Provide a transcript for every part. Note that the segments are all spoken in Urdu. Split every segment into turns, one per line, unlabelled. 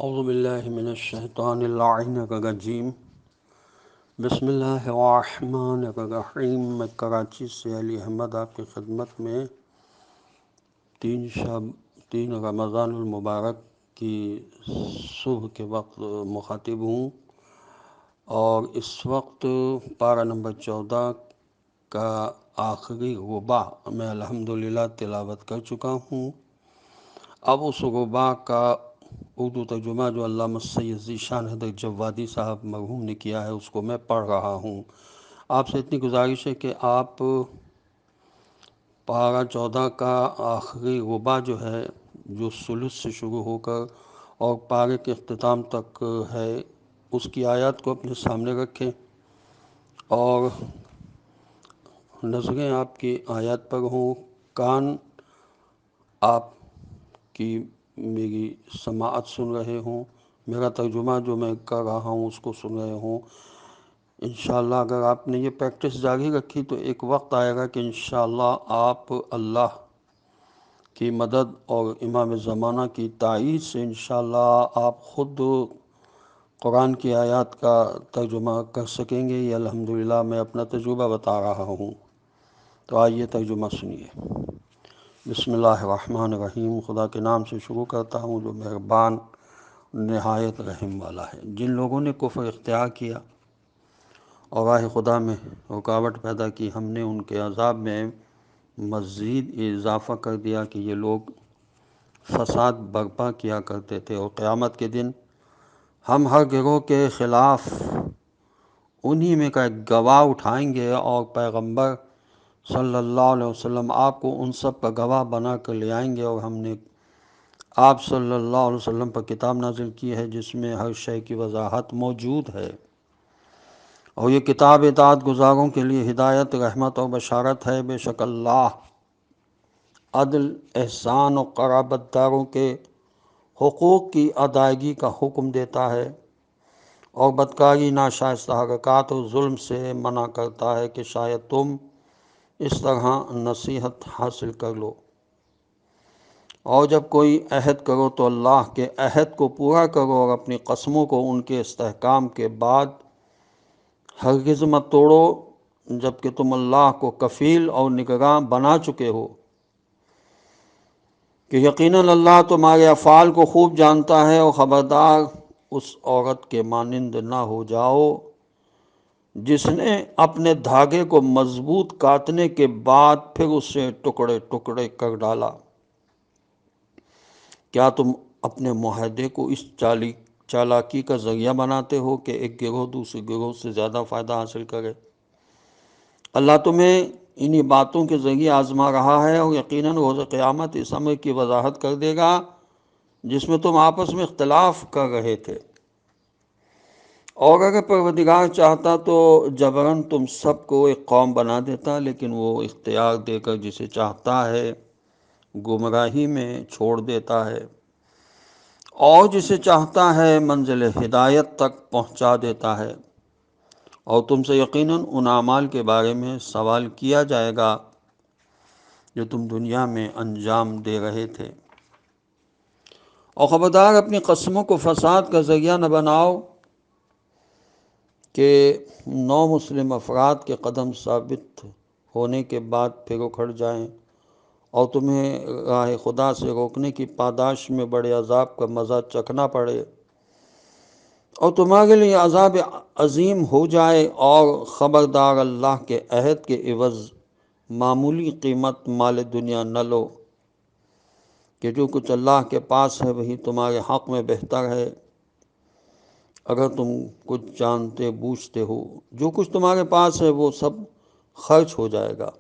اعوذ باللہ من الشیطان اللعین الرجیم بسم اللہ الرحمن الرحیم۔ میں کراچی سے علی احمد آپ کی خدمت میں 3 رمضان المبارک کی صبح کے وقت مخاطب ہوں، اور اس وقت پارہ نمبر 14 کا آخری ربع میں الحمدللہ تلاوت کر چکا ہوں۔ اب اس ربع کا اردو ترجمہ جو علامہ سید ذیشان حیدر جوادی صاحب مرحوم نے کیا ہے اس کو میں پڑھ رہا ہوں۔ آپ سے اتنی گزارش ہے کہ آپ پارہ 14 کا آخری ربع جو ہے، جو ثلث سے شروع ہو کر اور پارے کے اختتام تک ہے، اس کی آیات کو اپنے سامنے رکھیں اور نظریں آپ کی آیات پر ہوں، کان آپ کی میری سماعت سن رہے ہوں، میرا ترجمہ جو میں کر رہا ہوں اس کو سن رہے ہوں۔ انشاءاللہ اگر آپ نے یہ پریکٹس جاری رکھی تو ایک وقت آئے گا کہ انشاءاللہ آپ اللہ کی مدد اور امام زمانہ کی تائید سے انشاءاللہ آپ خود قرآن کی آیات کا ترجمہ کر سکیں گے۔ یہ الحمدللہ میں اپنا تجربہ بتا رہا ہوں، تو آئیے ترجمہ سنیے۔ بسم اللہ الرحمن الرحیم۔ خدا کے نام سے شروع کرتا ہوں جو مہربان نہایت رحم والا ہے۔ جن لوگوں نے کفر اختیار کیا اور راہ خدا میں رکاوٹ پیدا کی، ہم نے ان کے عذاب میں مزید اضافہ کر دیا کہ یہ لوگ فساد برپا کیا کرتے تھے، اور قیامت کے دن ہم ہر گروہ کے خلاف انہی میں کا ایک گواہ اٹھائیں گے، اور پیغمبر صلی اللہ علیہ وسلم آپ کو ان سب کا گواہ بنا کر لے آئیں گے، اور ہم نے آپ صلی اللہ علیہ وسلم پر کتاب نازل کی ہے جس میں ہر شے کی وضاحت موجود ہے، اور یہ کتاب اطاعت گزاروں کے لیے ہدایت، رحمت اور بشارت ہے۔ بے شک اللہ عدل، احسان اور قرابت داروں کے حقوق کی ادائیگی کا حکم دیتا ہے، اور بدکاری، ناشائستہ حرکات اور ظلم سے منع کرتا ہے کہ شاید تم اس طرح نصیحت حاصل کر لو۔ اور جب کوئی عہد کرو تو اللہ کے عہد کو پورا کرو، اور اپنی قسموں کو ان کے استحکام کے بعد ہرگز مت توڑو، جبکہ تم اللہ کو کفیل اور نگراں بنا چکے ہو کہ یقیناً اللہ تمہارے افعال کو خوب جانتا ہے۔ اور خبردار اس عورت کے مانند نہ ہو جاؤ جس نے اپنے دھاگے کو مضبوط کاٹنے کے بعد پھر اسے ٹکڑے ٹکڑے کر ڈالا۔ کیا تم اپنے معاہدے کو اس چالاکی کا ذریعہ بناتے ہو کہ ایک گروہ دوسرے گروہ سے زیادہ فائدہ حاصل کرے؟ اللہ تمہیں انہی باتوں کے ذریعے آزما رہا ہے، اور یقیناً روز قیامت اس امر کی وضاحت کر دے گا جس میں تم آپس میں اختلاف کر رہے تھے۔ اور اگر پروردگار چاہتا تو جبراً تم سب کو ایک قوم بنا دیتا، لیکن وہ اختیار دے کر جسے چاہتا ہے گمراہی میں چھوڑ دیتا ہے، اور جسے چاہتا ہے منزل ہدایت تک پہنچا دیتا ہے۔ اور تم سے یقیناً ان اعمال کے بارے میں سوال کیا جائے گا جو تم دنیا میں انجام دے رہے تھے۔ اور خبردار اپنی قسموں کو فساد کا ذریعہ نہ بناؤ کہ 9 مسلم افراد کے قدم ثابت ہونے کے بعد پھر اکھڑ جائیں، اور تمہیں راہ خدا سے روکنے کی پاداش میں بڑے عذاب کا مزہ چکھنا پڑے، اور تمہارے لیے عذاب عظیم ہو جائے۔ اور خبردار اللہ کے عہد کے عوض معمولی قیمت مال دنیا نہ لو، کہ جو کچھ اللہ کے پاس ہے وہی تمہارے حق میں بہتر ہے اگر تم کچھ جانتے بوجھتے ہو۔ جو کچھ تمہارے پاس ہے وہ سب خرچ ہو جائے گا،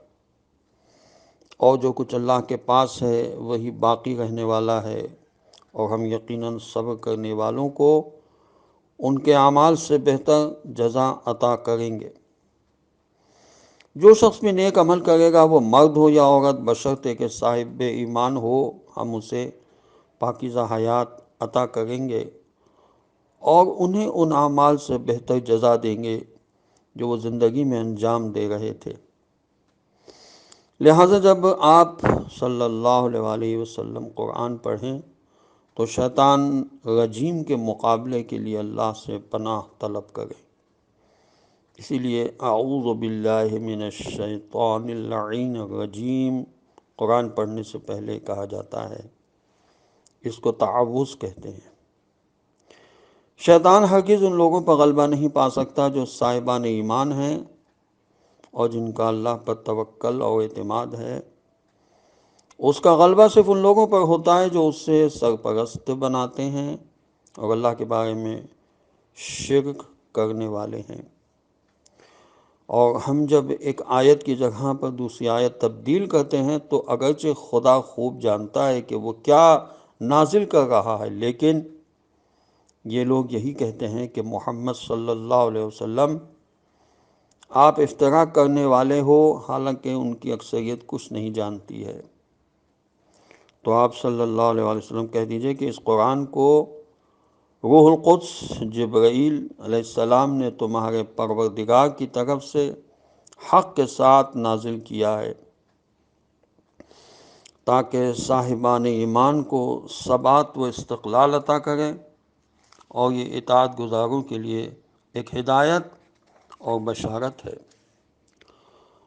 اور جو کچھ اللہ کے پاس ہے وہی باقی رہنے والا ہے، اور ہم یقیناً صبر کرنے والوں کو ان کے اعمال سے بہتر جزا عطا کریں گے۔ جو شخص بھی نیک عمل کرے گا، وہ مرد ہو یا عورت، بشرطے کہ صاحب ایمان ہو، ہم اسے پاکیزہ حیات عطا کریں گے، اور انہیں ان اعمال سے بہتر جزا دیں گے جو وہ زندگی میں انجام دے رہے تھے۔ لہٰذا جب آپ صلی اللہ علیہ وسلم قرآن پڑھیں تو شیطان رجیم کے مقابلے کے لیے اللہ سے پناہ طلب کرے۔ اسی لیے اعوذ باللہ من الشیطان اللعین الرجیم قرآن پڑھنے سے پہلے کہا جاتا ہے، اس کو تعوذ کہتے ہیں۔ شیطان ہرگز ان لوگوں پر غلبہ نہیں پا سکتا جو صاحبان ایمان ہیں اور جن کا اللہ پر توکل اور اعتماد ہے۔ اس کا غلبہ صرف ان لوگوں پر ہوتا ہے جو اس سے سرپرست بناتے ہیں اور اللہ کے بارے میں شرک کرنے والے ہیں۔ اور ہم جب ایک آیت کی جگہ پر دوسری آیت تبدیل کرتے ہیں تو اگرچہ خدا خوب جانتا ہے کہ وہ کیا نازل کر رہا ہے، لیکن یہ لوگ یہی کہتے ہیں کہ محمد صلی اللہ علیہ وسلم آپ افتراء کرنے والے ہو، حالانکہ ان کی اکثریت کچھ نہیں جانتی ہے۔ تو آپ صلی اللہ علیہ وسلم کہہ دیجئے کہ اس قرآن کو روح القدس جبرائیل علیہ السلام نے تمہارے پروردگار کی طرف سے حق کے ساتھ نازل کیا ہے، تاکہ صاحبان ایمان کو ثبات و استقلال عطا کریں، اور یہ اطاعت گزاروں کے لیے ایک ہدایت اور بشارت ہے۔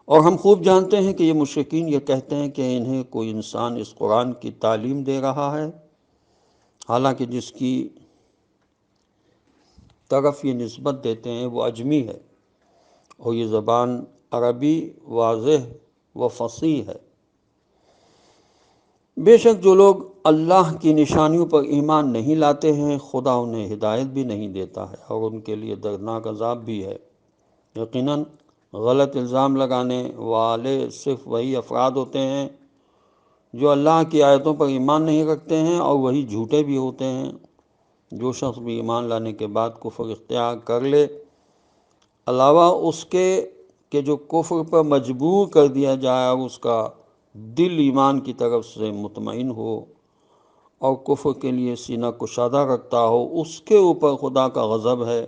اور ہم خوب جانتے ہیں کہ یہ مشرکین یہ کہتے ہیں کہ انہیں کوئی انسان اس قرآن کی تعلیم دے رہا ہے، حالانکہ جس کی طرف یہ نسبت دیتے ہیں وہ اجمی ہے، اور یہ زبان عربی واضح و فصیح ہے۔ بے شک جو لوگ اللہ کی نشانیوں پر ایمان نہیں لاتے ہیں، خدا انہیں ہدایت بھی نہیں دیتا ہے، اور ان کے لیے دردناک عذاب بھی ہے۔ یقیناً غلط الزام لگانے والے صرف وہی افراد ہوتے ہیں جو اللہ کی آیتوں پر ایمان نہیں رکھتے ہیں، اور وہی جھوٹے بھی ہوتے ہیں۔ جو شخص بھی ایمان لانے کے بعد کفر اختیار کر لے، علاوہ اس کے کہ جو کفر پر مجبور کر دیا جائے اور اس کا دل ایمان کی طرف سے مطمئن ہو اور کفر کے لیے سینہ کشادہ رکھتا ہو، اس کے اوپر خدا کا غضب ہے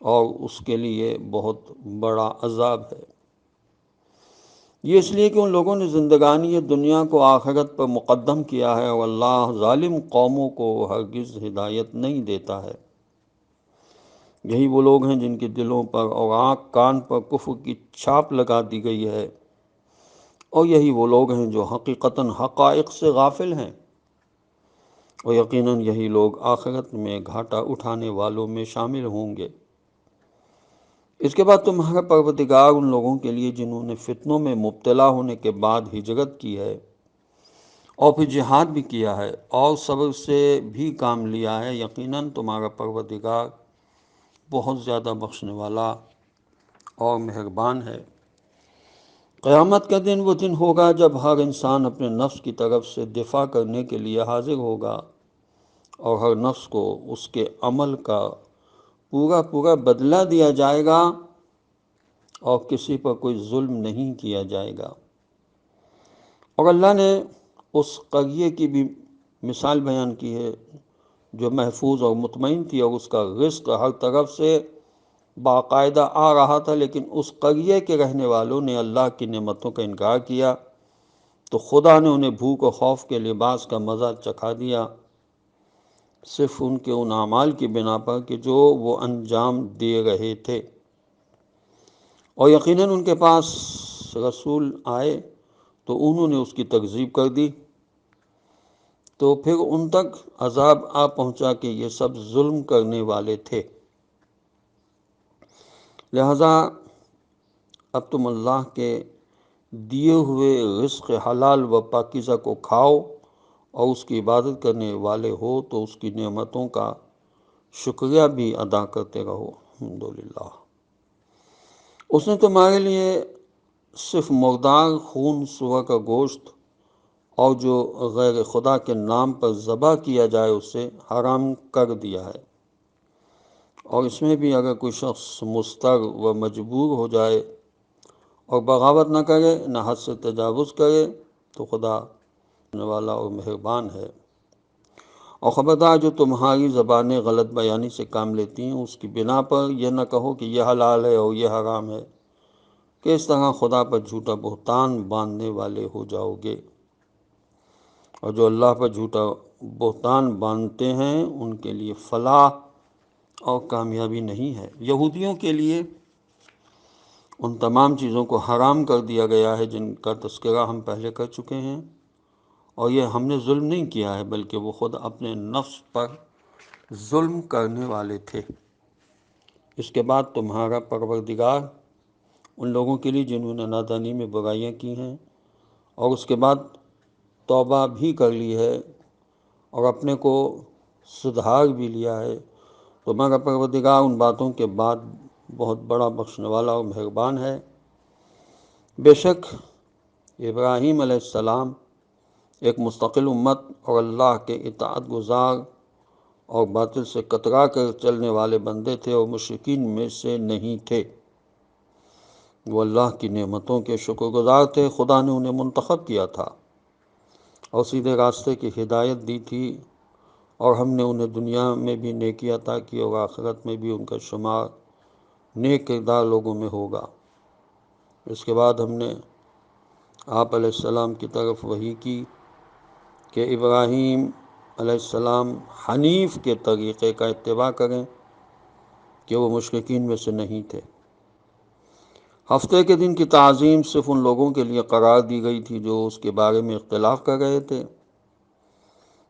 اور اس کے لیے بہت بڑا عذاب ہے۔ یہ اس لیے کہ ان لوگوں نے زندگانی دنیا کو آخرت پر مقدم کیا ہے، اور اللہ ظالم قوموں کو ہرگز ہدایت نہیں دیتا ہے۔ یہی وہ لوگ ہیں جن کے دلوں پر اور آنکھ کان پر کفر کی چھاپ لگا دی گئی ہے، اور یہی وہ لوگ ہیں جو حقیقتاً حقائق سے غافل ہیں، اور یقیناً یہی لوگ آخرت میں گھاٹا اٹھانے والوں میں شامل ہوں گے۔ اس کے بعد تمہارا پروردگار ان لوگوں کے لیے جنہوں نے فتنوں میں مبتلا ہونے کے بعد ہجرت کی ہے اور پھر جہاد بھی کیا ہے اور صبر سے بھی کام لیا ہے، یقیناً تمہارا پروردگار بہت زیادہ بخشنے والا اور مہربان ہے۔ قیامت کا دن وہ دن ہوگا جب ہر انسان اپنے نفس کی طرف سے دفاع کرنے کے لیے حاضر ہوگا، اور ہر نفس کو اس کے عمل کا پورا بدلہ دیا جائے گا، اور کسی پر کوئی ظلم نہیں کیا جائے گا۔ اور اللہ نے اس قریے کی بھی مثال بیان کی ہے جو محفوظ اور مطمئن تھی، اور اس کا رزق ہر طرف سے باقاعدہ آ رہا تھا، لیکن اس قریے کے رہنے والوں نے اللہ کی نعمتوں کا انکار کیا، تو خدا نے انہیں بھوک و خوف کے لباس کا مزہ چکھا دیا، صرف ان کے ان اعمال کی بنا پر کہ جو وہ انجام دے رہے تھے۔ اور یقیناً ان کے پاس رسول آئے تو انہوں نے اس کی تکذیب کر دی، تو پھر ان تک عذاب آ پہنچا کہ یہ سب ظلم کرنے والے تھے۔ لہذا اب تم اللہ کے دیے ہوئے رزق حلال و پاکیزہ کو کھاؤ، اور اس کی عبادت کرنے والے ہو تو اس کی نعمتوں کا شکریہ بھی ادا کرتے رہو۔ الحمدللہ۔ اس نے تمہارے لیے صرف مردار خون، سور کا گوشت اور جو غیر خدا کے نام پر ذبح کیا جائے اسے حرام کر دیا ہے، اور اس میں بھی اگر کوئی شخص مضطر و مجبور ہو جائے اور بغاوت نہ کرے، نہ حد سے تجاوز کرے، تو خدا والا اور مہربان ہے۔ اور خبردار جو تمہاری زبانیں غلط بیانی سے کام لیتی ہیں، اس کی بنا پر یہ نہ کہو کہ یہ حلال ہے اور یہ حرام ہے، کہ اس طرح خدا پر جھوٹا بہتان باندھنے والے ہو جاؤ گے۔ اور جو اللہ پر جھوٹا بہتان باندھتے ہیں ان کے لیے فلاح اور کامیابی نہیں ہے۔ یہودیوں کے لیے ان تمام چیزوں کو حرام کر دیا گیا ہے جن کا تذکرہ ہم پہلے کر چکے ہیں، اور یہ ہم نے ظلم نہیں کیا ہے بلکہ وہ خود اپنے نفس پر ظلم کرنے والے تھے۔ اس کے بعد تمہارا پروردگار ان لوگوں کے لیے جنہوں نے نادانی میں برائیاں کی ہیں اور اس کے بعد توبہ بھی کر لی ہے اور اپنے کو سدھار بھی لیا ہے، تمہارا پروردگار ان باتوں کے بعد بہت بڑا بخشنے والا اور مہربان ہے۔ بے شک ابراہیم علیہ السلام ایک مستقل امت اور اللہ کے اطاعت گزار اور باطل سے کترا کر چلنے والے بندے تھے اور مشرکین میں سے نہیں تھے۔ وہ اللہ کی نعمتوں کے شکر گزار تھے۔ خدا نے انہیں منتخب کیا تھا اور سیدھے راستے کی ہدایت دی تھی، اور ہم نے انہیں دنیا میں بھی نیکی عطا کی اور آخرت میں بھی ان کا شمار نیک کردار لوگوں میں ہوگا۔ اس کے بعد ہم نے آپ علیہ السلام کی طرف وحی کی کہ ابراہیم علیہ السلام حنیف کے طریقے کا اتباع کریں کہ وہ مشرکین میں سے نہیں تھے۔ ہفتے کے دن کی تعظیم صرف ان لوگوں کے لیے قرار دی گئی تھی جو اس کے بارے میں اختلاف کر رہے تھے،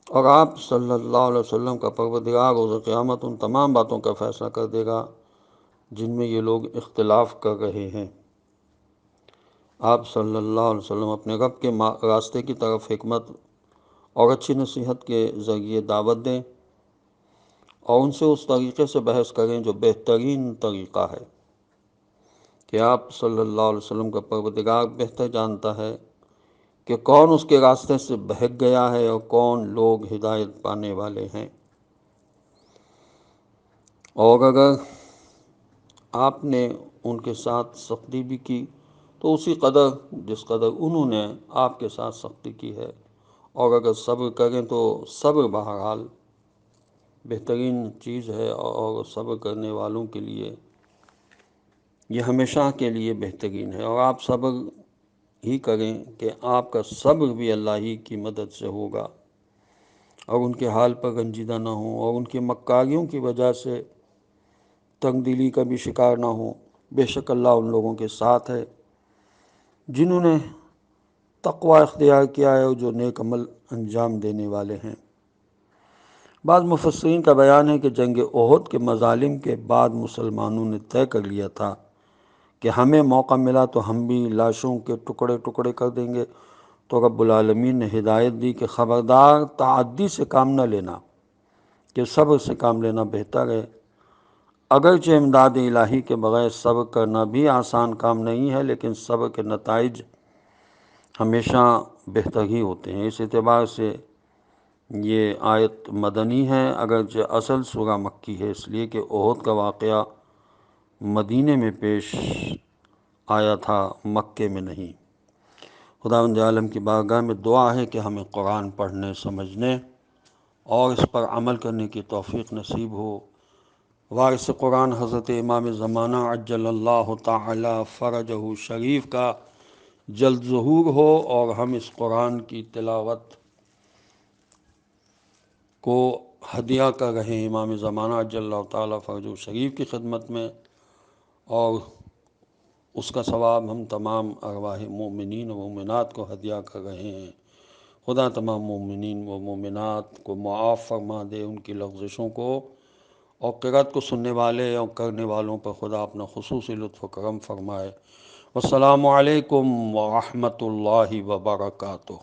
اور آپ صلی اللہ علیہ وسلم کا پروردگار روز قیامت ان تمام باتوں کا فیصلہ کر دے گا جن میں یہ لوگ اختلاف کر رہے ہیں۔ آپ صلی اللہ علیہ وسلم اپنے رب کے راستے کی طرف حکمت اور اچھی نصیحت کے ذریعے دعوت دیں اور ان سے اس طریقے سے بحث کریں جو بہترین طریقہ ہے، کہ آپ صلی اللہ علیہ وسلم کا پروردگار بہتر جانتا ہے کہ کون اس کے راستے سے بہک گیا ہے اور کون لوگ ہدایت پانے والے ہیں۔ اور اگر آپ نے ان کے ساتھ سختی بھی کی تو اسی قدر جس قدر انہوں نے آپ کے ساتھ سختی کی ہے، اور اگر صبر کریں تو صبر بہرحال بہترین چیز ہے، اور صبر کرنے والوں کے لیے یہ ہمیشہ کے لیے بہترین ہے۔ اور آپ صبر ہی کریں کہ آپ کا صبر بھی اللہ ہی کی مدد سے ہوگا، اور ان کے حال پر رنجیدہ نہ ہوں اور ان کی مکاریوں کی وجہ سے تنگ دلی کا بھی شکار نہ ہوں۔ بے شک اللہ ان لوگوں کے ساتھ ہے جنہوں نے تقوی اختیار کیا ہے اور جو نیک عمل انجام دینے والے ہیں۔ بعض مفسرین کا بیان ہے کہ جنگ احد کے مظالم کے بعد مسلمانوں نے طے کر لیا تھا کہ ہمیں موقع ملا تو ہم بھی لاشوں کے ٹکڑے ٹکڑے کر دیں گے، تو رب العالمین نے ہدایت دی کہ خبردار تعدی سے کام نہ لینا، کہ صبر سے کام لینا بہتر ہے۔ اگرچہ امداد الہی کے بغیر صبر کرنا بھی آسان کام نہیں ہے، لیکن صبر کے نتائج ہمیشہ بہتر ہی ہوتے ہیں۔ اس اعتبار سے یہ آیت مدنی ہے، اگرچہ اصل سورہ مکی ہے، اس لیے کہ احد کا واقعہ مدینے میں پیش آیا تھا، مکے میں نہیں۔ خداوند عالم کی بارگاہ میں دعا ہے کہ ہمیں قرآن پڑھنے، سمجھنے اور اس پر عمل کرنے کی توفیق نصیب ہو۔ وارث قرآن حضرت امام زمانہ عجل اللہ تعالی فرجہ شریف کا جلد ظہور ہو، اور ہم اس قرآن کی تلاوت کو ہدیہ کر رہے ہیں امام زمانہ عجل اللہ تعالی فرجہ شریف کی خدمت میں، اور اس کا ثواب ہم تمام ارواح مومنین و مومنات کو ہدیہ کر رہے ہیں۔ خدا تمام مومنین و مومنات کو معاف فرما دے، ان کی لغزشوں کو اور قرأت کو سننے والے اور کرنے والوں پر خدا اپنا خصوصی لطف و کرم فرمائے۔ والسلام علیکم ورحمۃ اللہ وبرکاتہ۔